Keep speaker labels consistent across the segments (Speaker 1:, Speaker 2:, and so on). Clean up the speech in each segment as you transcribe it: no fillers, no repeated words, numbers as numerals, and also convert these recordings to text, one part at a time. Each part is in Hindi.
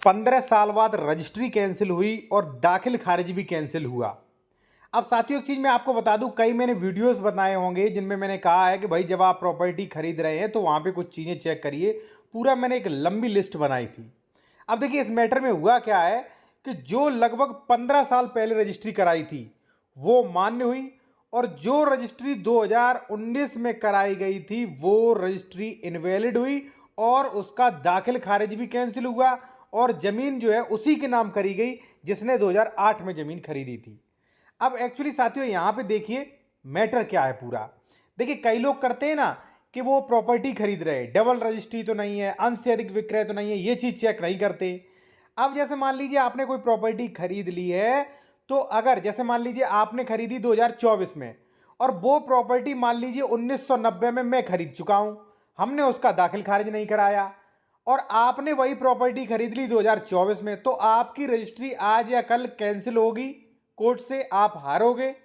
Speaker 1: 15 साल बाद रजिस्ट्री कैंसिल हुई और दाखिल खारिज भी कैंसिल हुआ। अब साथियों एक चीज़ मैं आपको बता दूं, कई मैंने वीडियोस बनाए होंगे जिनमें मैंने कहा है कि भाई जब आप प्रॉपर्टी खरीद रहे हैं तो वहां पे कुछ चीज़ें चेक करिए। पूरा मैंने एक लंबी लिस्ट बनाई थी। अब देखिए इस मैटर में हुआ क्या है कि जो लगभग 15 साल पहले रजिस्ट्री कराई थी वो मान्य हुई, और जो रजिस्ट्री 2019 में कराई गई थी वो रजिस्ट्री इनवैलिड हुई और उसका दाखिल खारिज भी कैंसिल हुआ, और जमीन जो है उसी के नाम करी गई जिसने 2008 में जमीन खरीदी थी। अब एक्चुअली साथियों यहां पे देखिए मैटर क्या है पूरा। देखिए कई लोग करते हैं ना कि वो प्रॉपर्टी खरीद रहे हैं, डबल रजिस्ट्री तो नहीं है, अंश से अधिक विक्रय तो नहीं है, ये चीज चेक नहीं करते। अब जैसे मान लीजिए आपने कोई प्रॉपर्टी खरीद ली है, तो अगर जैसे मान लीजिए आपने खरीदी 2024 में और वो प्रॉपर्टी मान लीजिए 1990 में मैं खरीद चुका हूं, हमने उसका दाखिल खारिज नहीं कराया, और आपने वही प्रॉपर्टी खरीद ली 2024 में, तो आपकी रजिस्ट्री आज या कल कैंसिल होगी, कोर्ट से आप हारोगे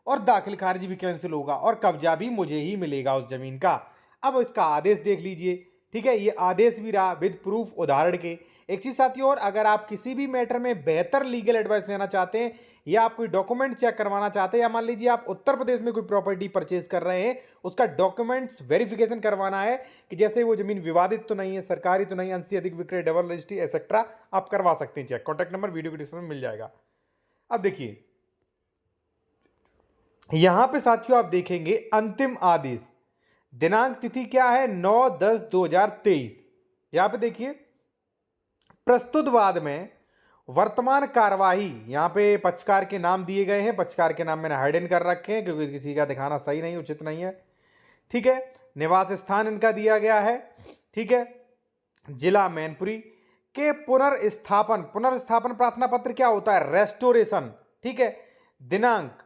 Speaker 1: और दाखिल खारिज भी कैंसिल होगा और कब्जा भी मुझे ही मिलेगा उस जमीन का। अब इसका आदेश देख लीजिए, ठीक है, ये आदेश भी रहा विद प्रूफ उदाहरण के। एक चीज साथियों, और अगर आप किसी भी मैटर में बेहतर लीगल एडवाइस लेना चाहते हैं या आप कोई डॉक्यूमेंट चेक करवाना चाहते हैं, या मान लीजिए आप उत्तर प्रदेश में कोई प्रॉपर्टी परचेज कर रहे हैं, उसका डॉक्यूमेंट्स वेरिफिकेशन करवाना है कि जैसे वो जमीन विवादित तो नहीं है, सरकारी तो नहीं, अंश से अधिक विक्रय, डबल रजिस्ट्री एक्सेट्रा, आप करवा सकते हैं चेक। कॉन्टैक्ट नंबर वीडियो के डिस्क्रिप्शन में मिल जाएगा। अब देखिए यहां पे साथियों आप देखेंगे अंतिम आदेश, दिनांक तिथि क्या है, 9/10/2023। यहां पे देखिए प्रस्तुत वाद में वर्तमान कार्यवाही, यहां पे पक्षकार के नाम दिए गए हैं, पक्षकार के नाम मैंने हाइडन कर रखे हैं क्योंकि किसी का दिखाना सही नहीं, उचित नहीं है, ठीक है। निवास स्थान इनका दिया गया है, ठीक है, जिला मैनपुरी के पुनर्स्थापन, पुनर्स्थापन प्रार्थना पत्र क्या होता है, रेस्टोरेशन, ठीक है, दिनांक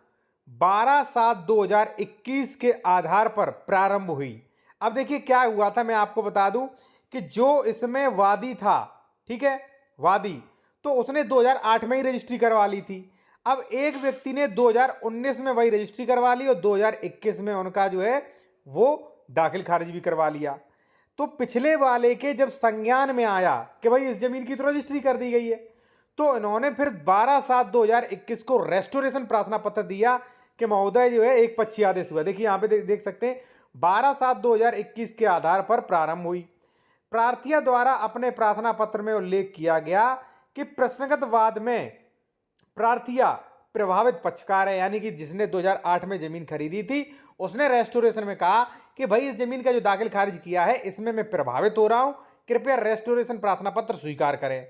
Speaker 1: 12/7/2021 के आधार पर प्रारंभ हुई। अब देखिए क्या हुआ था, मैं आपको बता दूं कि जो इसमें वादी था, ठीक है, वादी, तो उसने 2008 में ही रजिस्ट्री करवा ली थी। अब एक व्यक्ति ने 2019 में वही रजिस्ट्री करवा ली और 2021 में उनका जो है वो दाखिल खारिज भी करवा लिया। तो पिछले वाले के जब संज्ञान में आया कि भाई इस जमीन की तो रजिस्ट्री कर दी गई है, तो इन्होंने फिर 12/7/2021 को रेस्टोरेशन प्रार्थना पत्र दिया कि महोदय जो है एक पक्षी आदेश हुआ। देखिए यहां पे देख सकते हैं 12/7/2021 के आधार पर प्रारंभ हुई। प्रार्थिया द्वारा अपने प्रार्थना पत्र में उल्लेख किया गया कि प्रश्नगत वाद में प्रार्थिया प्रभावित पक्षकार है, यानी कि जिसने 2008 में जमीन खरीदी थी उसने रेस्टोरेशन में कहा कि भाई इस जमीन का जो दाखिल खारिज किया है इसमें मैं प्रभावित हो रहा हूं, कृपया रेस्टोरेशन प्रार्थना पत्र स्वीकार करें।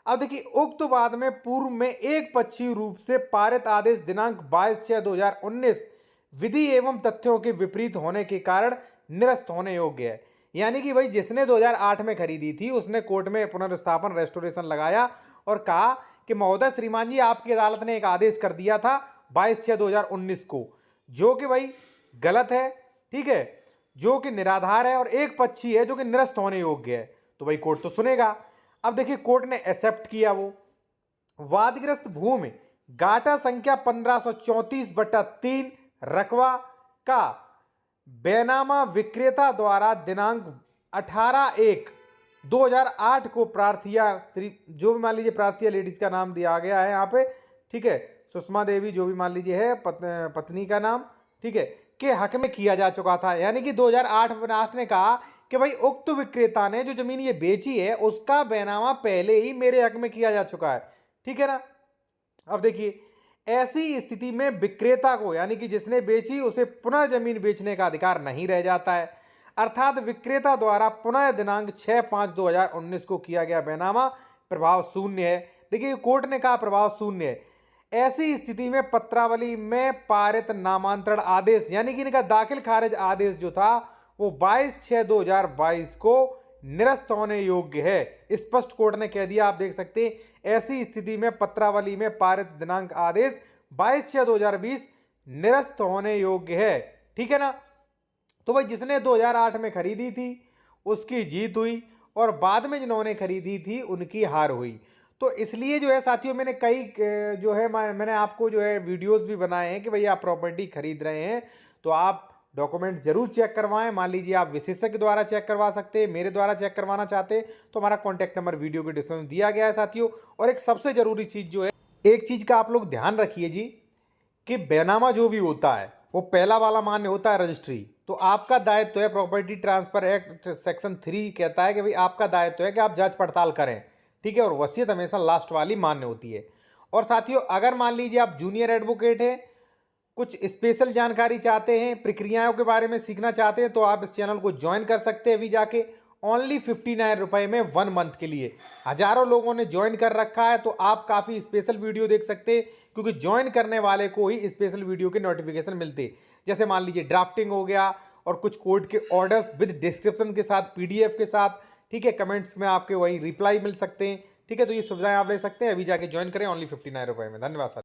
Speaker 1: अब देखिए उक्त वाद में पूर्व में एक पक्षीय रूप से पारित आदेश दिनांक 22/6/2019 विधि एवं तथ्यों के विपरीत होने के कारण निरस्त होने योग्य है। यानी कि भाई जिसने 2008 में खरीदी थी उसने कोर्ट में पुनर्स्थापन रेस्टोरेशन लगाया और कहा कि महोदय श्रीमान जी आपकी अदालत ने एक आदेश कर दिया था 22/6/2019 को, जो कि भाई गलत है, ठीक है, जो कि निराधार है और एक पक्षी है जो कि निरस्त होने योग्य है, तो भाई कोर्ट तो सुनेगा। अब देखिए कोर्ट ने एक्सेप्ट किया वो वादग्रस्त भूमि गाटा संख्या 1534/3 रकबा का बेनामा विक्रेता द्वारा दिनांक 18/1/2008 को प्रार्थिया श्री, जो भी मान लीजिए प्रार्थिया लेडीज का नाम दिया गया है यहाँ पे, ठीक है, सुषमा देवी जो भी मान लीजिए है पत्नी का नाम, ठीक है, के हक में किया जा चुका था। यानी कि 2008 ने कहा कि भाई उक्त विक्रेता ने जो जमीन ये बेची है उसका बैनामा पहले ही मेरे हक में किया जा चुका है, ठीक है ना। अब देखिए ऐसी स्थिति में विक्रेता को, यानी कि जिसने बेची उसे पुनः जमीन बेचने का अधिकार नहीं रह जाता है, अर्थात विक्रेता द्वारा पुनः दिनांक 6/5/2019 को किया गया बैनामा प्रभाव शून्य है। देखिए कोर्ट ने कहा प्रभाव शून्य है। ऐसी स्थिति में पत्रावली में पारित नामांतरण आदेश, यानी कि इनका दाखिल खारिज आदेश जो था वो 22/6/2022 को निरस्त होने योग्य है, स्पष्ट कोर्ट ने कह दिया। आप देख सकते हैं ऐसी स्थिति में पत्रावली में पारित दिनांक आदेश 22/6/2020 निरस्त होने योग्य है, ठीक है ना। तो भाई जिसने 2008 में खरीदी थी उसकी जीत हुई और बाद में जिन्होंने खरीदी थी उनकी हार हुई। तो इसलिए जो है साथियों मैंने कई जो है मैंने आपको जो है वीडियोस भी बनाए हैं कि भाई आप प्रॉपर्टी खरीद रहे हैं तो आप डॉक्यूमेंट्स जरूर चेक करवाएं। मान लीजिए आप विशेषज्ञ द्वारा चेक करवा सकते हैं, मेरे द्वारा चेक करवाना चाहते हैं तो हमारा कॉन्टैक्ट नंबर वीडियो के डिस्क्रिप्शन में दिया गया है साथियों। और एक सबसे जरूरी चीज़ जो है, एक चीज़ का आप लोग ध्यान रखिए जी, कि बैनामा जो भी होता है वो पहला वाला मान्य होता है रजिस्ट्री। तो आपका दायित्व है, प्रॉपर्टी ट्रांसफर एक्ट सेक्शन 3 कहता है कि भाई आपका दायित्व है कि आप जांच पड़ताल करें, ठीक है। और वसीयत हमेशा लास्ट वाली मान्य होती है। और साथियों, अगर मान लीजिए आप जूनियर एडवोकेट हैं, कुछ स्पेशल जानकारी चाहते हैं, प्रक्रियाओं के बारे में सीखना चाहते हैं, तो आप इस चैनल को ज्वाइन कर सकते हैं अभी जाके। ओनली 59 रुपए में 1 मंथ के लिए हजारों लोगों ने ज्वाइन कर रखा है। तो आप काफ़ी स्पेशल वीडियो देख सकते हैं, क्योंकि ज्वाइन करने वाले को ही स्पेशल वीडियो के नोटिफिकेशन मिलते। जैसे मान लीजिए ड्राफ्टिंग हो गया, और कुछ कोर्ट के ऑर्डर्स विद डिस्क्रिप्शन के साथ, PDF के साथ, ठीक है। कमेंट्स में आपके वही रिप्लाई मिल सकते हैं, ठीक है। तो ये सुविधाएं आप ले सकते हैं, अभी जाके ज्वाइन करें ओनली 59 रुपए में। धन्यवाद सर।